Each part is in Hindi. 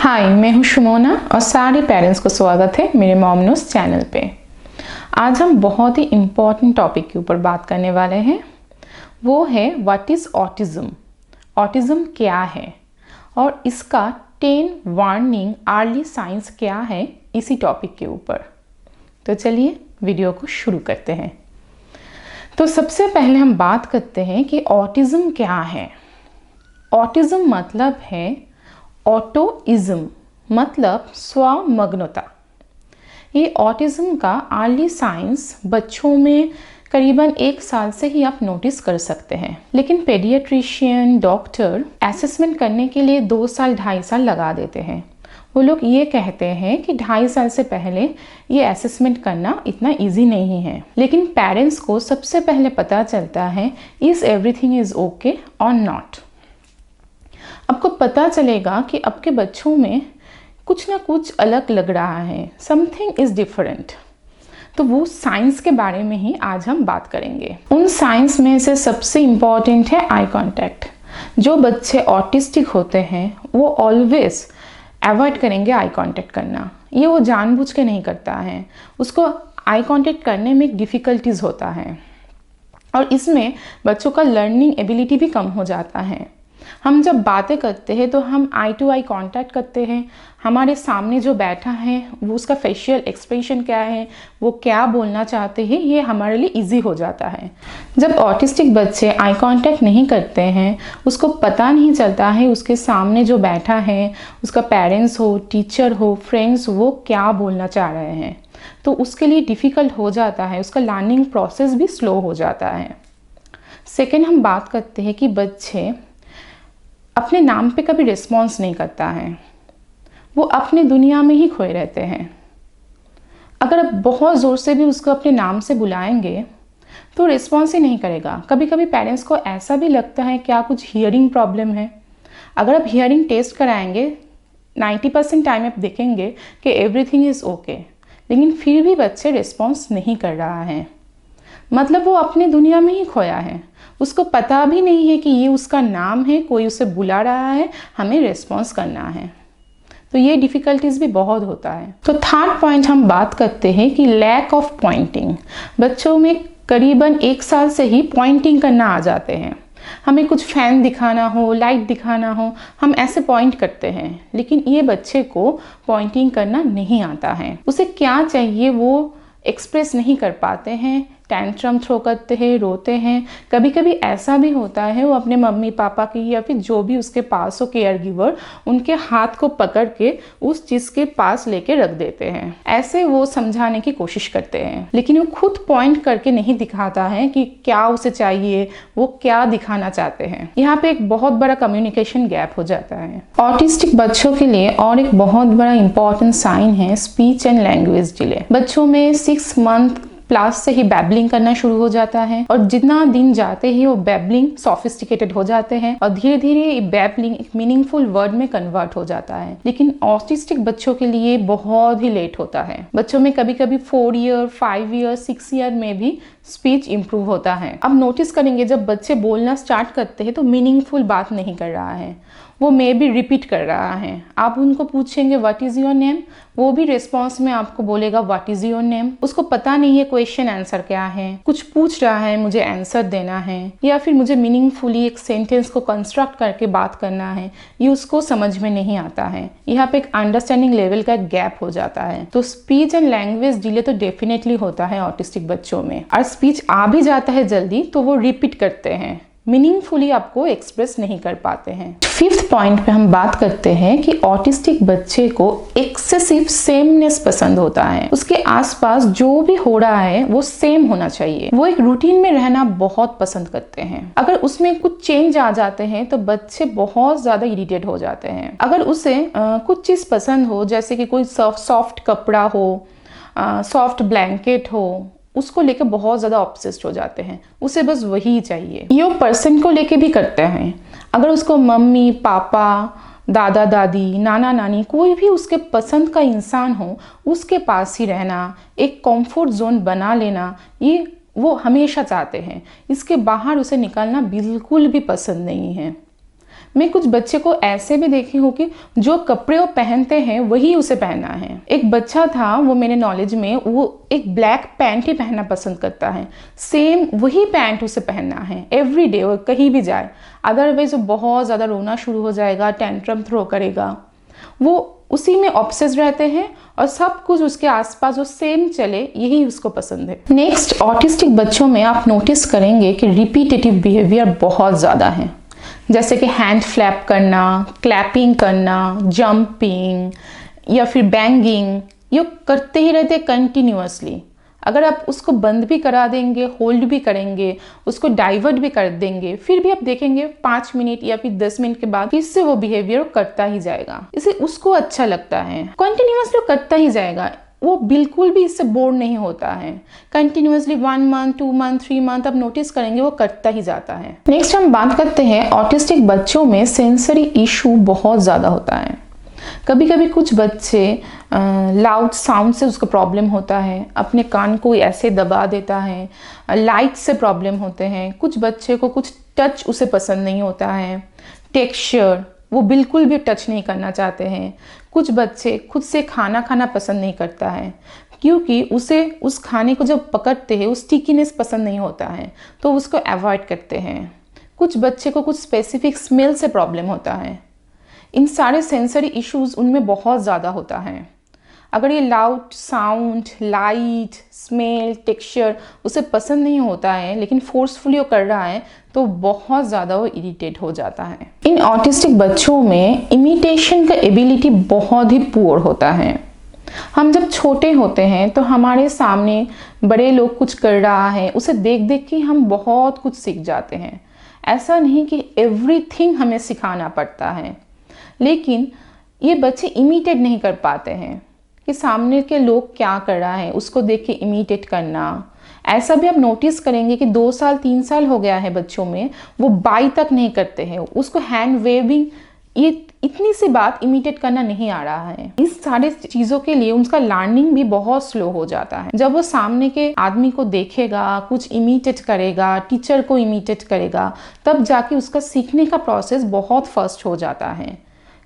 हाय, मैं हूँ शुमोना और सारे पेरेंट्स को स्वागत है मेरे मॉम न्यूज़ चैनल पे। आज हम बहुत ही इम्पॉर्टेंट टॉपिक के ऊपर बात करने वाले हैं। वो है व्हाट इज़ ऑटिज़म। ऑटिज़म क्या है और इसका 10 वार्निंग अर्ली साइंस क्या है, इसी टॉपिक के ऊपर। तो चलिए वीडियो को शुरू करते हैं। तो सबसे पहले हम बात करते हैं कि ऑटिज़म क्या है। ऑटिज़म मतलब है ऑटोइज्म, मतलब स्वमग्नता। ये ऑटिज़म का अर्ली साइंस बच्चों में करीबन 1 साल से ही आप नोटिस कर सकते हैं, लेकिन पेडियाट्रिशियन डॉक्टर असेसमेंट करने के लिए 2 साल 2.5 साल लगा देते हैं। वो लोग ये कहते हैं कि 2.5 साल से पहले ये असेसमेंट करना इतना इजी नहीं है, लेकिन पेरेंट्स को सबसे पहले पता चलता है इज़ एवरीथिंग इज़ ओके और नॉट। आपको पता चलेगा कि आपके बच्चों में कुछ ना कुछ अलग लग रहा है, समथिंग इज़ डिफरेंट। तो वो साइंस के बारे में ही आज हम बात करेंगे। उन साइंस में से सबसे इम्पॉर्टेंट है आई कांटेक्ट। जो बच्चे ऑटिस्टिक होते हैं वो ऑलवेज अवॉइड करेंगे आई कांटेक्ट करना। ये वो जानबूझ के नहीं करता है, उसको आई कांटेक्ट करने में डिफ़िकल्टीज होता है और इसमें बच्चों का लर्निंग एबिलिटी भी कम हो जाता है। हम जब बातें करते हैं तो हम आई टू आई कांटेक्ट करते हैं। हमारे सामने जो बैठा है वो उसका फेशियल एक्सप्रेशन क्या है, वो क्या बोलना चाहते हैं, ये हमारे लिए इजी हो जाता है। जब ऑटिस्टिक बच्चे आई कांटेक्ट नहीं करते हैं, उसको पता नहीं चलता है उसके सामने जो बैठा है, उसका पेरेंट्स हो, टीचर हो, फ्रेंड्स, वो क्या बोलना चाह रहे हैं, तो उसके लिए डिफ़िकल्ट हो जाता है, उसका लर्निंग प्रोसेस भी स्लो हो जाता है। सेकेंड, हम बात करते हैं कि बच्चे अपने नाम पे कभी रिस्पॉन्स नहीं करता है, वो अपने दुनिया में ही खोए रहते हैं। अगर आप बहुत ज़ोर से भी उसको अपने नाम से बुलाएंगे तो रिस्पॉन्स ही नहीं करेगा। कभी कभी पेरेंट्स को ऐसा भी लगता है क्या कुछ हियरिंग प्रॉब्लम है। अगर आप हियरिंग टेस्ट कराएंगे 90% टाइम आप देखेंगे कि एवरीथिंग इज़ ओके, लेकिन फिर भी बच्चे रिस्पॉन्स नहीं कर रहा है, मतलब वो अपनी दुनिया में ही खोया है। उसको पता भी नहीं है कि ये उसका नाम है, कोई उसे बुला रहा है, हमें रिस्पॉन्स करना है। तो ये डिफ़िकल्टीज भी बहुत होता है। तो थर्ड पॉइंट हम बात करते हैं कि लैक ऑफ पॉइंटिंग। बच्चों में करीबन 1 साल से ही पॉइंटिंग करना आ जाते हैं। हमें कुछ फैन दिखाना हो, लाइट दिखाना हो, हम ऐसे पॉइंट करते हैं, लेकिन ये बच्चे को पॉइंटिंग करना नहीं आता है। उसे क्या चाहिए वो एक्सप्रेस नहीं कर पाते हैं, टैंट्रम थ्रो करते हैं, रोते हैं। कभी कभी ऐसा भी होता है वो अपने मम्मी पापा की या फिर जो भी उसके पास हो केयर गिवर, उनके हाथ को पकड़ के उस चीज़ के पास लेके रख देते हैं। ऐसे वो समझाने की कोशिश करते हैं, लेकिन वो खुद पॉइंट करके नहीं दिखाता है कि क्या उसे चाहिए, वो क्या दिखाना चाहते हैं। यहाँ पे एक बहुत बड़ा कम्युनिकेशन गैप हो जाता है। ऑटिस्टिक बच्चों के लिए और एक बहुत बड़ा इंपॉर्टेंट साइन है स्पीच एंड लैंग्वेज डिले। बच्चों में 6 मंथ प्लस से ही बैबलिंग करना शुरू हो जाता है और जितना दिन जाते ही वो बैबलिंग सोफिस्टिकेटेड हो जाते हैं और धीरे धीरे ये बैबलिंग एक मीनिंगफुल वर्ड में कन्वर्ट हो जाता है। लेकिन ऑटिस्टिक बच्चों के लिए बहुत ही लेट होता है। बच्चों में कभी कभी 4 ईयर, 5 ईयर, 6 ईयर में भी स्पीच इम्प्रूव होता है। अब नोटिस करेंगे जब बच्चे बोलना स्टार्ट करते हैं तो मीनिंगफुल बात नहीं कर रहा है, वो मे भी रिपीट कर रहा है। आप उनको पूछेंगे व्हाट इज़ योर नेम, वो भी रिस्पॉन्स में आपको बोलेगा व्हाट इज़ योर नेम। उसको पता नहीं है क्वेश्चन आंसर क्या है, कुछ पूछ रहा है मुझे आंसर देना है या फिर मुझे मीनिंगफुली एक सेंटेंस को कंस्ट्रक्ट करके बात करना है, ये उसको समझ में नहीं आता है। यहाँ पे एक अंडरस्टैंडिंग लेवल का गैप हो जाता है। तो स्पीच एंड लैंग्वेज डिले तो डेफिनेटली होता है ऑटिस्टिक बच्चों में। और स्पीच आ भी जाता है जल्दी तो वो रिपीट करते हैं, मीनिंगफुली आपको एक्सप्रेस नहीं कर पाते हैं। 5th पॉइंट पे हम बात करते हैं कि ऑटिस्टिक बच्चे को एक्सेसिव सेमनेस पसंद होता है। उसके आसपास जो भी हो रहा है वो सेम होना चाहिए। वो एक रूटीन में रहना बहुत पसंद करते हैं। अगर उसमें कुछ चेंज आ जाते हैं तो बच्चे बहुत ज्यादा इरिटेट हो जाते हैं। अगर उसे कुछ चीज पसंद हो, जैसे कि कोई सॉफ्ट कपड़ा हो, सॉफ्ट ब्लैंकेट हो, उसको लेके बहुत ज़्यादा ऑब्सेस्ड हो जाते हैं, उसे बस वही चाहिए। ये पर्सन को लेके भी करते हैं। अगर उसको मम्मी पापा, दादा दादी, नाना नानी, कोई भी उसके पसंद का इंसान हो, उसके पास ही रहना, एक कंफर्ट जोन बना लेना, ये वो हमेशा चाहते हैं। इसके बाहर उसे निकलना बिल्कुल भी पसंद नहीं है। मैं कुछ बच्चे को ऐसे भी देखी हूँ कि जो कपड़े वो पहनते हैं वही उसे पहनना है। एक बच्चा था, वो मेरे नॉलेज में, वो एक ब्लैक पैंट ही पहनना पसंद करता है, सेम वही पैंट उसे पहनना है एवरी डे, वो कहीं भी जाए। अदरवाइज वो बहुत ज़्यादा रोना शुरू हो जाएगा, टेंट्रम थ्रो करेगा। वो उसी में ऑब्सेस रहते हैं और सब कुछ उसके आसपास वो सेम चले, यही उसको पसंद है। नेक्स्ट, ऑटिस्टिक बच्चों में आप नोटिस करेंगे कि रिपीटेटिव बिहेवियर बहुत ज़्यादा है, जैसे कि हैंड फ्लैप करना, क्लैपिंग करना, जंपिंग या फिर बैंगिंग, ये करते ही रहते कंटिन्यूअसली। अगर आप उसको बंद भी करा देंगे, होल्ड भी करेंगे, उसको डाइवर्ट भी कर देंगे, फिर भी आप देखेंगे 5 मिनट या फिर 10 मिनट के बाद फिर से वो बिहेवियर करता ही जाएगा। इसे उसको अच्छा लगता है, कंटिन्यूअसली करता ही जाएगा। वो बिल्कुल भी इससे बोर नहीं होता है। कंटिन्यूअसली 1 मंथ, 2 मंथ, 3 मंथ आप नोटिस करेंगे वो करता ही जाता है। नेक्स्ट हम बात करते हैं, ऑटिस्टिक बच्चों में सेंसरी इशू बहुत ज़्यादा होता है। कभी कभी कुछ बच्चे लाउड साउंड से उसको प्रॉब्लम होता है, अपने कान को ऐसे दबा देता है, लाइट से प्रॉब्लम होते हैं। कुछ बच्चे को कुछ टच उसे पसंद नहीं होता है, टेक्सचर वो बिल्कुल भी टच नहीं करना चाहते हैं। कुछ बच्चे खुद से खाना खाना पसंद नहीं करता है, क्योंकि उसे उस खाने को जब पकड़ते हैं उस स्टिकीनेस पसंद नहीं होता है, तो उसको अवॉइड करते हैं। कुछ बच्चे को कुछ स्पेसिफिक स्मेल से प्रॉब्लम होता है। इन सारे सेंसरी इश्यूज उनमें बहुत ज़्यादा होता है। अगर ये loud sound, light, smell, texture उसे पसंद नहीं होता है लेकिन फोर्सफुली वो कर रहा है, तो बहुत ज़्यादा वो इरिटेट हो जाता है। इन ऑटिस्टिक बच्चों में इमिटेशन का एबिलिटी बहुत ही पुअर होता है। हम जब छोटे होते हैं तो हमारे सामने बड़े लोग कुछ कर रहा है, उसे देख देख के हम बहुत कुछ सीख जाते हैं। ऐसा नहीं कि एवरीथिंग हमें सिखाना पड़ता है, लेकिन ये बच्चे इमिटेट नहीं कर पाते हैं कि सामने के लोग क्या कर रहा है उसको देख के इमिटेट करना। ऐसा भी आप नोटिस करेंगे कि 2 साल 3 साल हो गया है बच्चों में, वो बाई तक नहीं करते हैं, उसको हैंड वेविंग, ये इतनी सी बात इमिटेट करना नहीं आ रहा है। इस सारे चीज़ों के लिए उनका लर्निंग भी बहुत स्लो हो जाता है। जब वो सामने के आदमी को देखेगा, कुछ इमिटेट करेगा, टीचर को इमिटेट करेगा, तब जाके उसका सीखने का प्रोसेस बहुत फास्ट हो जाता है।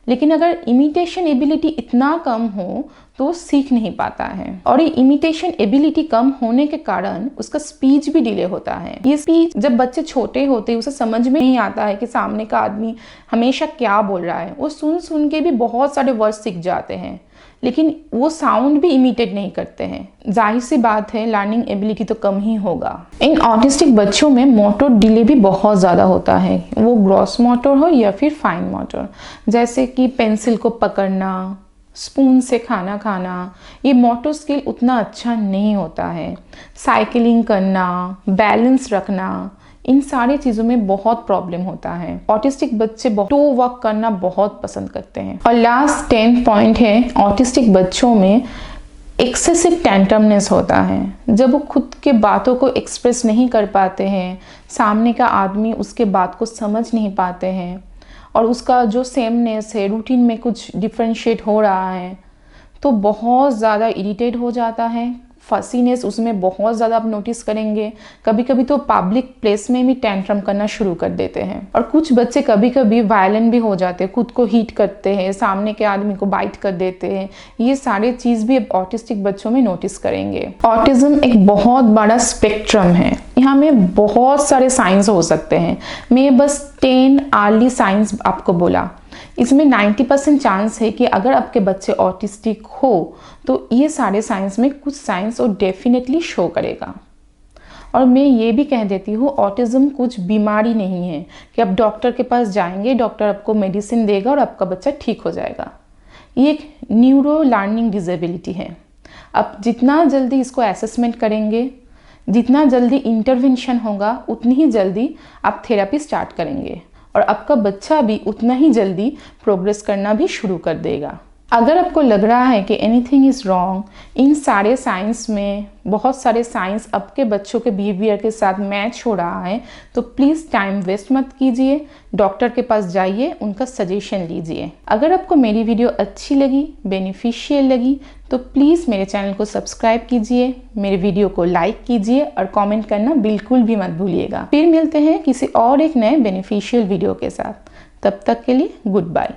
लेकिन अगर इमिटेशन एबिलिटी इतना कम हो तो वो सीख नहीं पाता है, और ये इमिटेशन एबिलिटी कम होने के कारण उसका स्पीच भी डिले होता है। ये स्पीच जब बच्चे छोटे होते हैं उसे समझ में नहीं आता है कि सामने का आदमी हमेशा क्या बोल रहा है। वो सुन सुन के भी बहुत सारे वर्ड सीख जाते हैं, लेकिन वो साउंड भी इमिटेट नहीं करते हैं। जाहिर सी बात है लर्निंग एबिलिटी तो कम ही होगा। इन ऑटिस्टिक बच्चों में मोटर डिले भी बहुत ज़्यादा होता है, वो ग्रॉस मोटर हो या फिर फाइन मोटर, जैसे कि पेंसिल को पकड़ना, स्पून से खाना खाना, ये मोटर स्किल उतना अच्छा नहीं होता है। साइकिलिंग करना, बैलेंस रखना, इन सारी चीज़ों में बहुत प्रॉब्लम होता है। ऑटिस्टिक बच्चे टो वॉक करना बहुत पसंद करते हैं। और लास्ट 10 पॉइंट है, ऑटिस्टिक बच्चों में एक्सेसिव टेंट्रमनेस होता है। जब वो खुद के बातों को एक्सप्रेस नहीं कर पाते हैं, सामने का आदमी उसके बात को समझ नहीं पाते हैं, और उसका जो सेमनेस है, रूटीन में कुछ डिफ्रेंशिएट हो रहा है, तो बहुत ज़्यादा इरिटेट हो जाता है। फसीनेस उसमें बहुत ज़्यादा आप नोटिस करेंगे। कभी कभी तो पब्लिक प्लेस में भी टेंट्रम करना शुरू कर देते हैं। और कुछ बच्चे कभी कभी वायलेंट भी हो जाते हैं, खुद को हीट करते हैं, सामने के आदमी को बाइट कर देते हैं। ये सारे चीज़ भी ऑटिस्टिक बच्चों में नोटिस करेंगे। ऑटिज्म एक बहुत बड़ा स्पेक्ट्रम है, यहाँ में बहुत सारे साइंस हो सकते हैं। मैं बस 10 अर्ली साइंस आपको बोला। इसमें 90% चांस है कि अगर आपके बच्चे ऑटिस्टिक हो तो ये सारे साइंस में कुछ साइंस वो डेफिनेटली शो करेगा। और मैं ये भी कह देती हूँ, ऑटिज्म कुछ बीमारी नहीं है कि आप डॉक्टर के पास जाएंगे, डॉक्टर आपको मेडिसिन देगा और आपका बच्चा ठीक हो जाएगा। ये एक न्यूरो लर्निंग डिसेबिलिटी है। आप जितना जल्दी इसको असेसमेंट करेंगे, जितना जल्दी इंटरवेंशन होगा, उतनी ही जल्दी आप थेरेपी स्टार्ट करेंगे और आपका बच्चा भी उतना ही जल्दी प्रोग्रेस करना भी शुरू कर देगा। अगर आपको लग रहा है कि एनीथिंग इज़ रॉन्ग, इन सारे साइंस में बहुत सारे साइंस आपके बच्चों के बिहेवियर के साथ मैच हो रहा है, तो प्लीज़ टाइम वेस्ट मत कीजिए, डॉक्टर के पास जाइए, उनका सजेशन लीजिए। अगर आपको मेरी वीडियो अच्छी लगी, बेनिफिशियल लगी, तो प्लीज़ मेरे चैनल को सब्सक्राइब कीजिए, मेरे वीडियो को लाइक कीजिए और कमेंट करना बिल्कुल भी मत भूलिएगा। फिर मिलते हैं किसी और एक नए बेनिफिशियल वीडियो के साथ। तब तक के लिए गुड बाय।